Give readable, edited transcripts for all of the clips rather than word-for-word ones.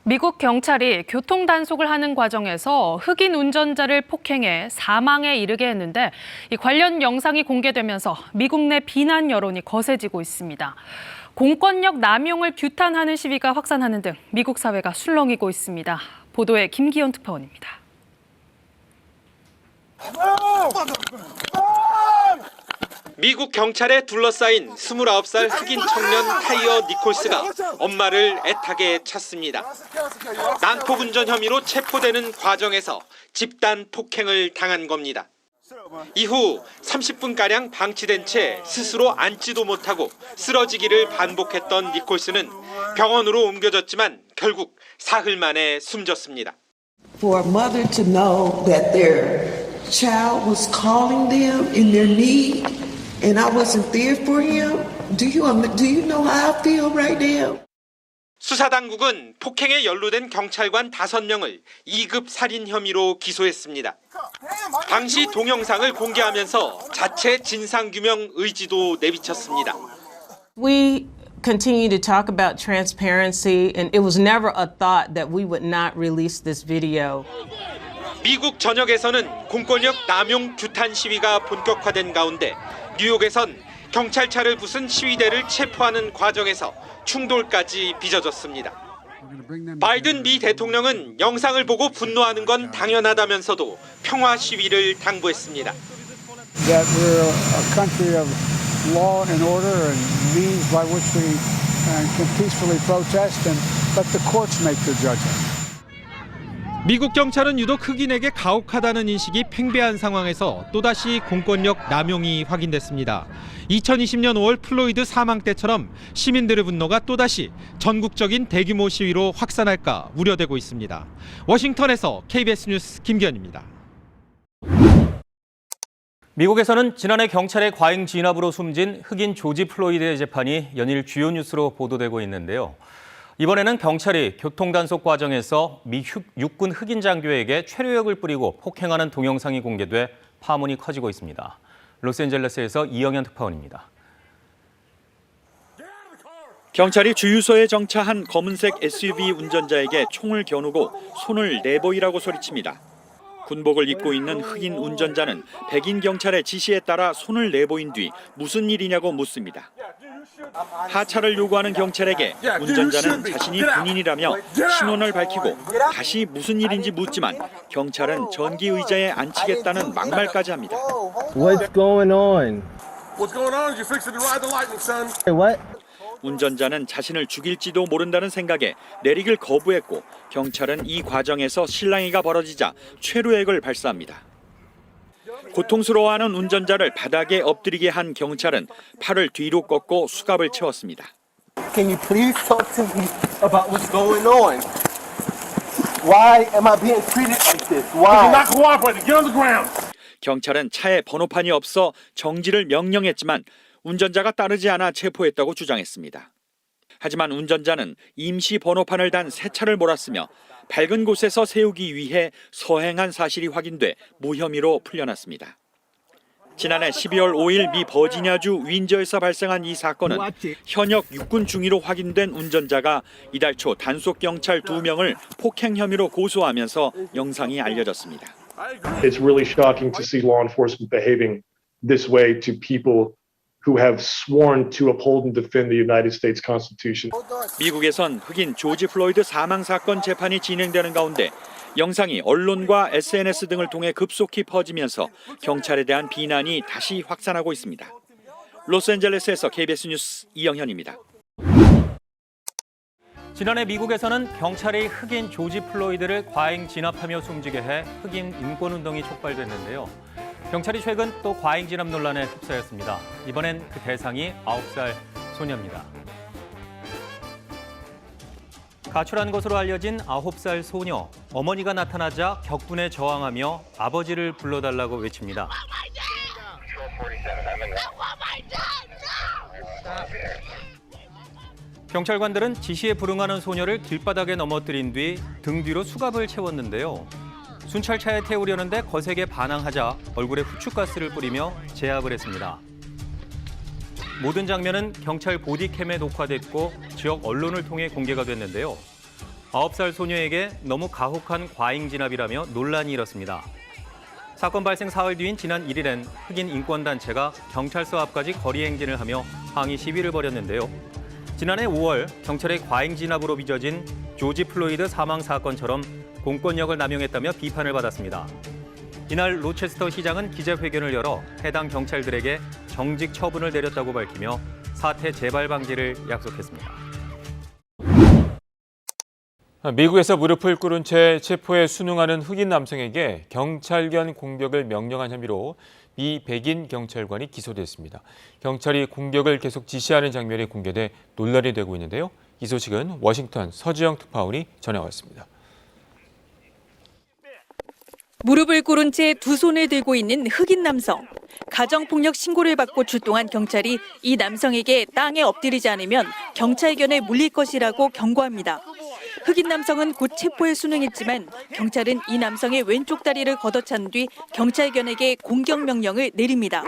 미국 경찰이 교통 단속을 하는 과정에서 흑인 운전자를 폭행해 사망에 이르게 했는데 이 관련 영상이 공개되면서 미국 내 비난 여론이 거세지고 있습니다. 공권력 남용을 규탄하는 시위가 확산하는 등 미국 사회가 술렁이고 있습니다. 보도에 김기현 특파원입니다. 미국 경찰에 둘러싸인 29살 흑인 청년 타이어 니콜스가 엄마를 애타게 찾습니다. 난폭 운전 혐의로 체포되는 과정에서 집단 폭행을 당한 겁니다. 이후 30분가량 방치된 채 스스로 앉지도 못하고 쓰러지기를 반복했던 니콜스는 병원으로 옮겨졌지만 결국 사흘 만에 숨졌습니다. For a mother to know that their child was calling them in their need and I wasn't there for him. Do you know how I feel right now? 수사당국은 폭행에 연루된 경찰관 5명을 2급 살인 혐의로 기소했습니다. 당시 동영상을 공개하면서 자체 진상규명 의지도 내비쳤습니다. We continue to talk about transparency, and it was never a thought that we would not release this video. 미국 전역에서는 공권력 남용 규탄 시위가 본격화된 가운데 뉴욕에선 경찰차를 부순 시위대를 체포하는 과정에서 충돌까지 빚어졌습니다. 바이든 미 대통령은 영상을 보고 분노하는 건 당연하다면서도 평화 시위를 당부했습니다. That we're a country of law and order and means by which we can peacefully protest and let the courts make their judgment. 미국 경찰은 유독 흑인에게 가혹하다는 인식이 팽배한 상황에서 또다시 공권력 남용이 확인됐습니다. 2020년 5월 플로이드 사망 때처럼 시민들의 분노가 또다시 전국적인 대규모 시위로 확산할까 우려되고 있습니다. 워싱턴에서 KBS 뉴스 김기현입니다. 미국에서는 지난해 경찰의 과잉 진압으로 숨진 흑인 조지 플로이드의 재판이 연일 주요 뉴스로 보도되고 있는데요. 이번에는 경찰이 교통단속 과정에서 미 육군 흑인 장교에게 체류액을 뿌리고 폭행하는 동영상이 공개돼 파문이 커지고 있습니다. 로스앤젤레스에서 이영현 특파원입니다. 경찰이 주유소에 정차한 검은색 SUV 운전자에게 총을 겨누고 손을 내보이라고 소리칩니다. 군복을 입고 있는 흑인 운전자는 백인 경찰의 지시에 따라 손을 내보인 뒤 무슨 일이냐고 묻습니다. 하차를 요구하는 경찰에게 운전자는 자신이 군인이라며 신원을 밝히고 다시 무슨 일인지 묻지만 경찰은 전기 의자에 앉히겠다는 막말까지 합니다. What's going on? What's going on? You're fixing to ride the lightning, son. What? 운전자는 자신을 죽일지도 모른다는 생각에 내리길 거부했고 경찰은 이 과정에서 실랑이가 벌어지자 체류액을 발사합니다. 고통스러워하는 운전자를 바닥에 엎드리게 한 경찰은 팔을 뒤로 꺾고 수갑을 채웠습니다. Can you please talk to me about what's going on? Why am I being treated like this? Why? You're not cooperating. Get on the ground. 경찰은 차에 번호판이 없어 정지를 명령했지만 운전자가 따르지 않아 체포했다고 주장했습니다. 하지만 운전자는 임시 번호판을 단 새 차를 몰았으며 밝은 곳에서 세우기 위해 서행한 사실이 확인돼 무혐의로 풀려났습니다. 지난해 12월 5일 미 버지니아주 윈저에서 발생한 이 사건은 현역 육군 중위로 확인된 운전자가 이달 초 단속 경찰 2명을 폭행 혐의로 고소하면서 영상이 알려졌습니다. It's really shocking to see law enforcement behaving this way to people who have sworn to uphold and defend the United States Constitution. 미국에선 흑인 조지 플로이드 사망 사건 재판이 진행되는 가운데 영상이 언론과 SNS 등을 통해 급속히 퍼지면서 경찰에 대한 비난이 다시 확산하고 있습니다. 로스앤젤레스에서 KBS 뉴스 이영현입니다. 지난해 미국에서는 경찰이 흑인 조지 플로이드를 과잉 진압하며 숨지게 해 흑인 인권운동이 촉발됐는데요. 경찰이 최근 또 과잉 진압 논란에 휩싸였습니다. 이번엔 그 대상이 9살 소녀입니다. 가출한 것으로 알려진 9살 소녀. 어머니가 나타나자 격분에 저항하며 아버지를 불러달라고 외칩니다. 경찰관들은 지시에 불응하는 소녀를 길바닥에 넘어뜨린 뒤 등 뒤로 수갑을 채웠는데요. 순찰차에 태우려는데 거세게 반항하자 얼굴에 후춧가스를 뿌리며 제압을 했습니다. 모든 장면은 경찰 보디캠에 녹화됐고 지역 언론을 통해 공개가 됐는데요. 9살 소녀에게 너무 가혹한 과잉 진압이라며 논란이 일었습니다. 사건 발생 사흘 뒤인 지난 1일엔 흑인 인권단체가 경찰서 앞까지 거리 행진을 하며 항의 시위를 벌였는데요. 지난해 5월 경찰의 과잉 진압으로 빚어진 조지 플로이드 사망 사건처럼 공권력을 남용했다며 비판을 받았습니다. 이날 로체스터 시장은 기자회견을 열어 해당 경찰들에게 정직 처분을 내렸다고 밝히며 사태 재발 방지를 약속했습니다. 미국에서 무릎을 꿇은 채 체포에 순응하는 흑인 남성에게 경찰관 공격을 명령한 혐의로 미 백인 경찰관이 기소됐습니다. 경찰이 공격을 계속 지시하는 장면이 공개돼 논란이 되고 있는데요. 이 소식은 워싱턴 서지영 특파원이 전해왔습니다. 무릎을 꿇은 채 두 손을 들고 있는 흑인 남성. 가정폭력 신고를 받고 출동한 경찰이 이 남성에게 땅에 엎드리지 않으면 경찰견에 물릴 것이라고 경고합니다. 흑인 남성은 곧 체포에 순응했지만 경찰은 이 남성의 왼쪽 다리를 걷어찬 뒤 경찰견에게 공격 명령을 내립니다.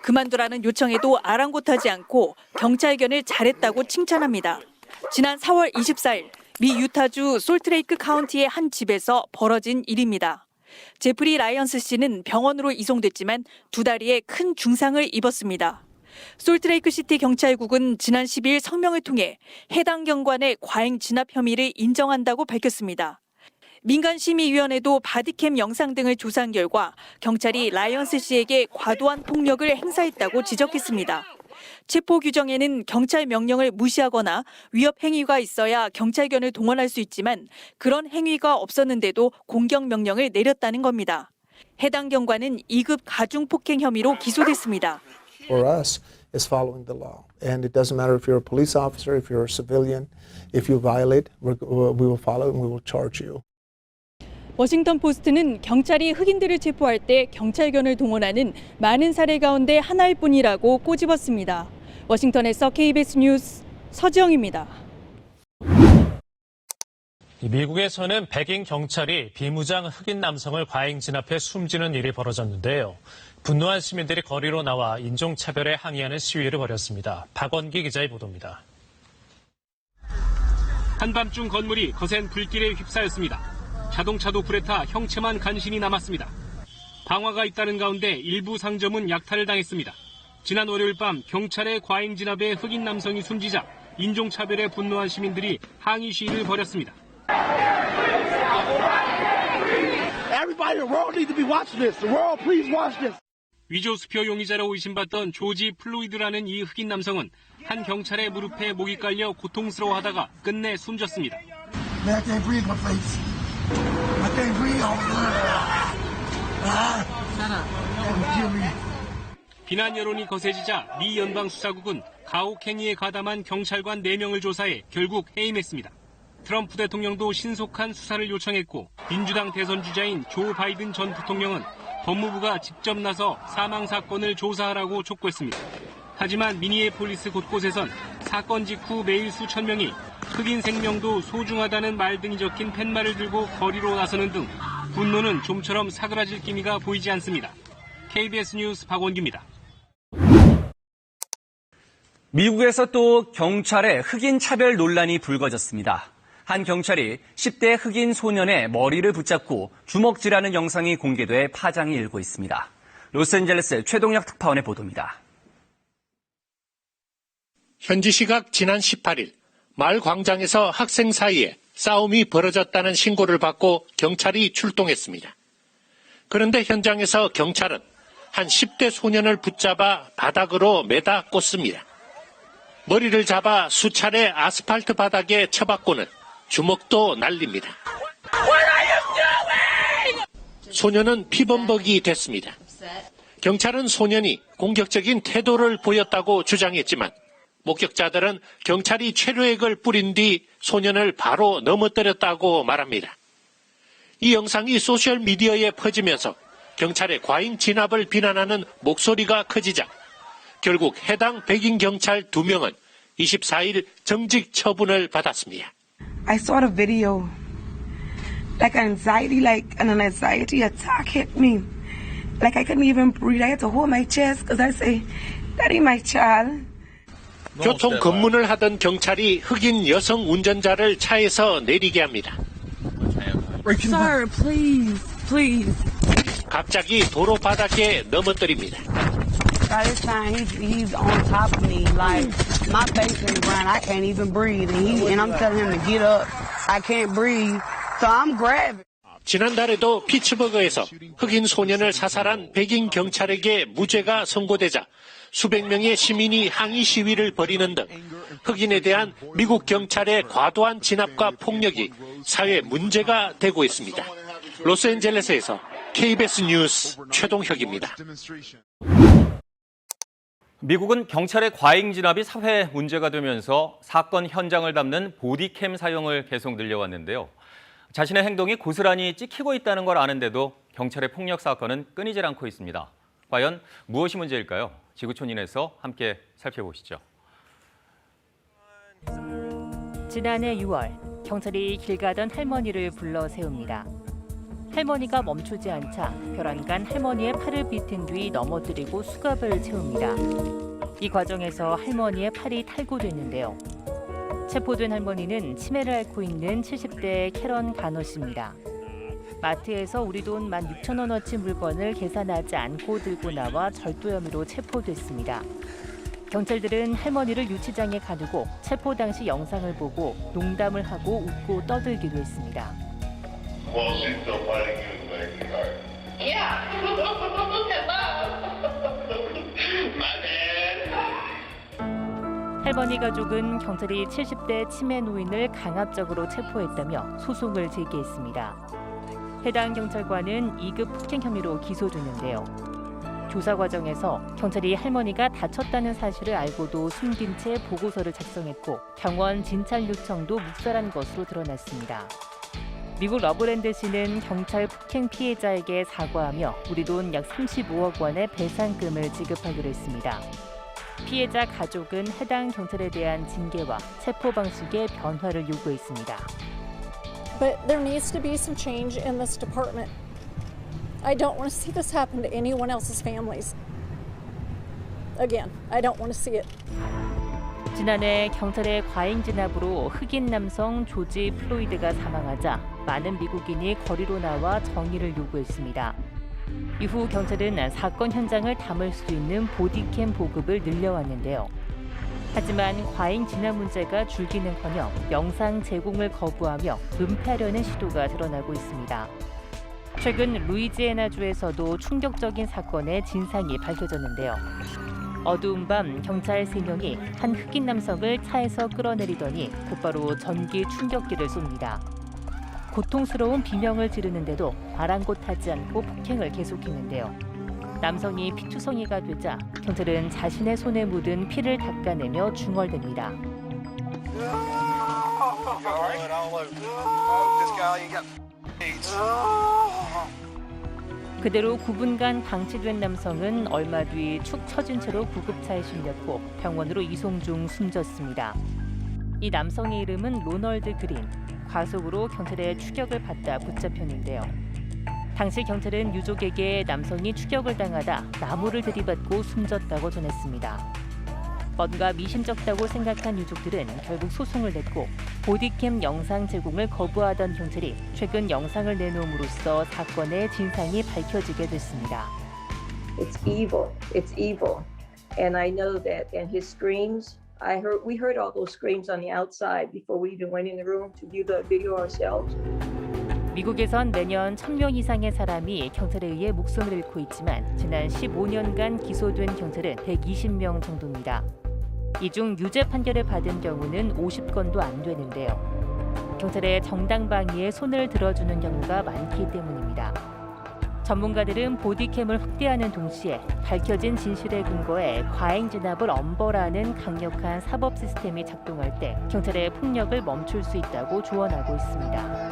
그만두라는 요청에도 아랑곳하지 않고 경찰견을 잘했다고 칭찬합니다. 지난 4월 24일 미 유타주 솔트레이크 카운티의 한 집에서 벌어진 일입니다. 제프리 라이언스 씨는 병원으로 이송됐지만 두 다리에 큰 중상을 입었습니다. 솔트레이크 시티 경찰국은 지난 12일 성명을 통해 해당 경관의 과잉 진압 혐의를 인정한다고 밝혔습니다. 민간심의위원회도 바디캠 영상 등을 조사한 결과 경찰이 라이언스 씨에게 과도한 폭력을 행사했다고 지적했습니다. 체포 규정에는 경찰 명령을 무시하거나 위협 행위가 있어야 경찰견을 동원할 수 있지만 그런 행위가 없었는데도 공격 명령을 내렸다는 겁니다. 해당 경관은 2급 가중폭행 혐의로 기소됐습니다. For us, is following the law. And it doesn't matter if you're a police officer, if you're a civilian, if you violate, we will follow and we will charge you. 워싱턴 포스트는 경찰이 흑인들을 체포할 때 경찰견을 동원하는 많은 사례 가운데 하나일 뿐이라고 꼬집었습니다. 워싱턴에서 KBS 뉴스 서지영입니다. 미국에서는 백인 경찰이 비무장 흑인 남성을 과잉 진압해 숨지는 일이 벌어졌는데요. 분노한 시민들이 거리로 나와 인종차별에 항의하는 시위를 벌였습니다. 박원기 기자의 보도입니다. 한밤중 건물이 거센 불길에 휩싸였습니다. 자동차도 불에 타 형체만 간신히 남았습니다. 방화가 잇따른 가운데 일부 상점은 약탈을 당했습니다. 지난 월요일 밤 경찰의 과잉 진압에 흑인 남성이 숨지자 인종차별에 분노한 시민들이 항의 시위를 벌였습니다. 위조수표 용의자로 의심받던 조지 플로이드라는 이 흑인 남성은 한 경찰의 무릎에 목이 깔려 고통스러워하다가 끝내 숨졌습니다. 비난 여론이 거세지자 미 연방수사국은 가혹행위에 가담한 경찰관 4명을 조사해 결국 해임했습니다. 트럼프 대통령도 신속한 수사를 요청했고 민주당 대선 주자인 조 바이든 전 부통령은 법무부가 직접 나서 사망 사건을 조사하라고 촉구했습니다. 하지만 미니애폴리스 곳곳에선 사건 직후 매일 수천 명이 흑인 생명도 소중하다는 말 등이 적힌 팻말을 들고 거리로 나서는 등 분노는 좀처럼 사그라질 기미가 보이지 않습니다. KBS 뉴스 박원기입니다. 미국에서 또 경찰의 흑인 차별 논란이 불거졌습니다. 한 경찰이 10대 흑인 소년의 머리를 붙잡고 주먹질하는 영상이 공개돼 파장이 일고 있습니다. 로스앤젤레스 최동혁 특파원의 보도입니다. 현지 시각 지난 18일 마을 광장에서 학생 사이에 싸움이 벌어졌다는 신고를 받고 경찰이 출동했습니다. 그런데 현장에서 경찰은 한 10대 소년을 붙잡아 바닥으로 매다 꽂습니다. 머리를 잡아 수차례 아스팔트 바닥에 쳐박고는 주먹도 날립니다. 소년은 피범벅이 됐습니다. 경찰은 소년이 공격적인 태도를 보였다고 주장했지만 목격자들은 경찰이 체류액을 뿌린 뒤 소년을 바로 넘어뜨렸다고 말합니다. 이 영상이 소셜미디어에 퍼지면서 경찰의 과잉 진압을 비난하는 목소리가 커지자 결국 해당 백인 경찰 2명은 24일 정직 처분을 받았습니다. I saw the video. Like an anxiety attack hit me. Like I couldn't even breathe. I had to hold my chest because I say, "That ain't my child." 교통 검문을 하던 경찰이 흑인 여성 운전자를 차에서 내리게 합니다. Sir, please, please. 갑자기 도로 바닥에 넘어뜨립니다. This time he's on top of me, like my face is brown. I can't even breathe, and I'm telling him to get up. I can't breathe, so I'm grabbing. 지난달에도 피츠버그에서 흑인 소년을 사살한 백인 경찰에게 무죄가 선고되자 수백 명의 시민이 항의 시위를 벌이는 등 흑인에 대한 미국 경찰의 과도한 진압과 폭력이 사회 문제가 되고 있습니다. 로스앤젤레스에서 KBS 뉴스 최동혁입니다. 미국은 경찰의 과잉 진압이 사회 문제가 되면서 사건 현장을 담는 보디캠 사용을 계속 늘려왔는데요. 자신의 행동이 고스란히 찍히고 있다는 걸 아는데도 경찰의 폭력 사건은 끊이질 않고 있습니다. 과연 무엇이 문제일까요? 지구촌인에서 함께 살펴보시죠. 지난해 6월 경찰이 길 가던 할머니를 불러 세웁니다. 할머니가 멈추지 않자 벼랑간 할머니의 팔을 비튼 뒤 넘어뜨리고 수갑을 채웁니다. 이 과정에서 할머니의 팔이 탈구됐는데요. 체포된 할머니는 치매를 앓고 있는 70대 캐런 가너 씨입니다. 마트에서 우리 돈 16,000원어치 물건을 계산하지 않고 들고 나와 절도 혐의로 체포됐습니다. 경찰들은 할머니를 유치장에 가두고 체포 당시 영상을 보고 농담을 하고 웃고 떠들기도 했습니다. 할머니 가족은 경찰이 70대 치매 노인을 강압적으로 체포했다며 소송을 제기했습니다. 해당 경찰관은 2급 폭행 혐의로 기소됐는데요. 조사 과정에서 경찰이 할머니가 다쳤다는 사실을 알고도 숨긴 채 보고서를 작성했고 병원 진찰 요청도 묵살한 것으로 드러났습니다. 미국 러브랜드시는 경찰 폭행 피해자에게 사과하며 우리 돈 약 35억 원의 배상금을 지급하기로 했습니다. 피해자 가족은 해당 경찰에 대한 징계와 체포 방식의 변화를 요구했습니다. But there needs to be some change in this department. I don't want to see this happen to anyone else's families. Again, I don't want to see it. 지난해 경찰의 과잉 진압으로 흑인 남성 조지 플로이드가 사망하자 많은 미국인이 거리로 나와 정의를 요구했습니다. 이후 경찰은 사건 현장을 담을 수 있는 보디캠 보급을 늘려왔는데요. 하지만 과잉 진압 문제가 줄기는커녕 영상 제공을 거부하며 은폐하려는 시도가 드러나고 있습니다. 최근 루이지애나주에서도 충격적인 사건의 진상이 밝혀졌는데요. 어두운 밤 경찰 3명이 한 흑인 남성을 차에서 끌어내리더니 곧바로 전기 충격기를 쏩니다. 고통스러운 비명을 지르는데도 아랑곳하지 않고 폭행을 계속했는데요. 남성이 피투성이가 되자 경찰은 자신의 손에 묻은 피를 닦아내며 중얼댑니다. 그대로 9분간 방치된 남성은 얼마 뒤 축 처진 채로 구급차에 실렸고 병원으로 이송 중 숨졌습니다. 이 남성의 이름은 로널드 그린, 과속으로 경찰의 추격을 받다 붙잡혔는데요. 당시 경찰은 유족에게 남성이 추격을 당하다 나무를 들이받고 숨졌다고 전했습니다. 뭔가 미심쩍다고 생각한 유족들은 결국 소송을 냈고 보디캠 영상 제공을 거부하던 경찰이 최근 영상을 내놓음으로써 사건의 진상이 밝혀지게 됐습니다. It's evil. It's evil. And I know that. And his screams, we heard all those screams on the outside before we even went in the room to view the video ourselves. 미국에선 매년 1,000명 이상의 사람이 경찰에 의해 목숨을 잃고 있지만 지난 15년간 기소된 경찰은 120명 정도입니다. 이 중 유죄 판결을 받은 경우는 50건도 안 되는데요. 경찰의 정당방위에 손을 들어주는 경우가 많기 때문입니다. 전문가들은 보디캠을 확대하는 동시에 밝혀진 진실의 근거에 과잉 진압을 엄벌하는 강력한 사법 시스템이 작동할 때 경찰의 폭력을 멈출 수 있다고 조언하고 있습니다.